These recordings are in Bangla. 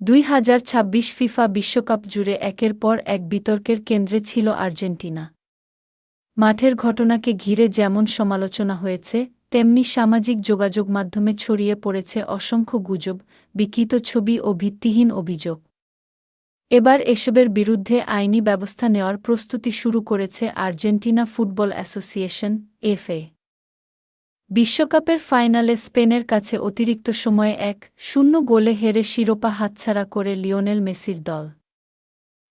2026 ফিফা বিশ্বকাপ জুড়ে একের পর এক বিতর্কের কেন্দ্রে ছিল আর্জেন্টিনা। মাঠের ঘটনাকে ঘিরে যেমন সমালোচনা হয়েছে, তেমনি সামাজিক যোগাযোগ মাধ্যমে ছড়িয়ে পড়েছে অসংখ্য গুজব, বিকৃত ছবি ও ভিত্তিহীন অভিযোগ। এবার এসবের বিরুদ্ধে আইনি ব্যবস্থা নেওয়ার প্রস্তুতি শুরু করেছে আর্জেন্টিনা ফুটবল অ্যাসোসিয়েশন, এফএ। বিশ্বকাপের ফাইনালে স্পেনের কাছে অতিরিক্ত সময়ে 1-0 গোলে হেরে শিরোপা হাতছাড়া করে লিওনেল মেসির দল।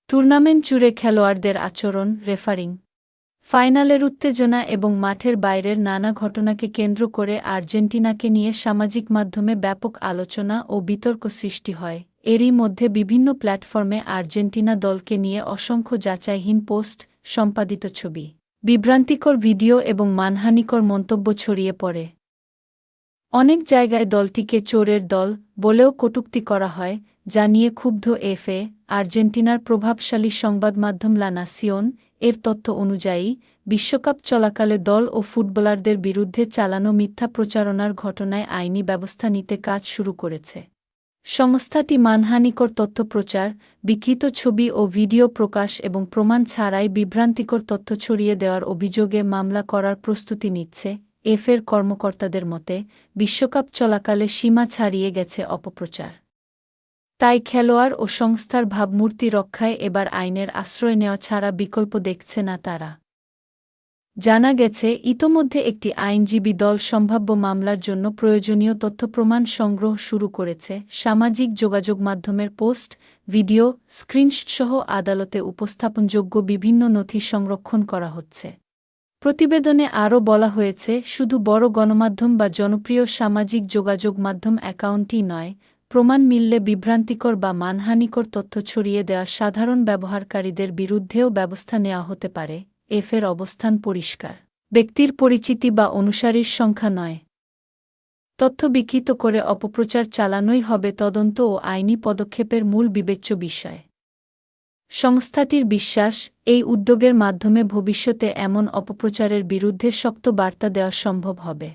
টুর্নামেন্ট জুড়ে খেলোয়াড়দের আচরণ, রেফারিং, ফাইনালের উত্তেজনা এবং মাঠের বাইরের নানা ঘটনাকে কেন্দ্র করে আর্জেন্টিনাকে নিয়ে সামাজিক মাধ্যমে ব্যাপক আলোচনা ও বিতর্ক সৃষ্টি হয়। এরই মধ্যে বিভিন্ন প্ল্যাটফর্মে আর্জেন্টিনা দলকে নিয়ে অসংখ্য যাচাইহীন পোস্ট, সম্পাদিত ছবি, বিভ্রান্তিকর ভিডিও এবং মানহানিকর মন্তব্য ছড়িয়ে পড়ে। অনেক জায়গায় দলটিকে চোরের দল বলেও কটূক্তি করা হয়, যা নিয়ে ক্ষুব্ধ এফএ। আর্জেন্টিনার প্রভাবশালী সংবাদমাধ্যম লা নাসিওন এর তথ্য অনুযায়ী, বিশ্বকাপ চলাকালে দল ও ফুটবলারদের বিরুদ্ধে চালানো মিথ্যা প্রচারণার ঘটনায় আইনি ব্যবস্থা নিতে কাজ শুরু করেছে। সংস্থাটি মানহানিকর তথ্য প্রচার, বিকৃত ছবি ও ভিডিও প্রকাশ এবং প্রমাণ ছাড়াই বিভ্রান্তিকর তথ্য ছড়িয়ে দেওয়ার অভিযোগে মামলা করার প্রস্তুতি নিচ্ছে। এফএর কর্মকর্তাদের মতে, বিশ্বকাপ চলাকালে সীমা ছাড়িয়ে গেছে অপপ্রচার। তাই খেলোয়াড় ও সংস্থার ভাবমূর্তি রক্ষায় এবার আইনের আশ্রয় নেওয়া ছাড়া বিকল্প দেখছে না তারা। জানা গেছে, ইতোমধ্যে একটি আইনজীবী দল সম্ভাব্য মামলার জন্য প্রয়োজনীয় তথ্যপ্রমাণ সংগ্রহ শুরু করেছে। সামাজিক যোগাযোগ মাধ্যমের পোস্ট, ভিডিও, স্ক্রিনশটসহ আদালতে উপস্থাপনযোগ্য বিভিন্ন নথি সংরক্ষণ করা হচ্ছে। প্রতিবেদনে আরও বলা হয়েছে, শুধু বড় গণমাধ্যম বা জনপ্রিয় সামাজিক যোগাযোগ মাধ্যম অ্যাকাউন্টই নয়, প্রমাণ মিললে বিভ্রান্তিকর বা মানহানিকর তথ্য ছড়িয়ে দেওয়া সাধারণ ব্যবহারকারীদের বিরুদ্ধেও ব্যবস্থা নেওয়া হতে পারে। এফের অবস্থান পরিষ্কার, ব্যক্তির পরিচিতি বা অনুসারীর সংখ্যা নয়। তথ্য বিকৃত করে অপপ্রচার চালানোই হবে তদন্ত ও আইনি পদক্ষেপের মূল বিবেচ্য বিষয়। সংস্থাটির বিশ্বাস, এই উদ্যোগের মাধ্যমে ভবিষ্যতে এমন অপপ্রচারের বিরুদ্ধে শক্ত বার্তা দেওয়া সম্ভব হবে।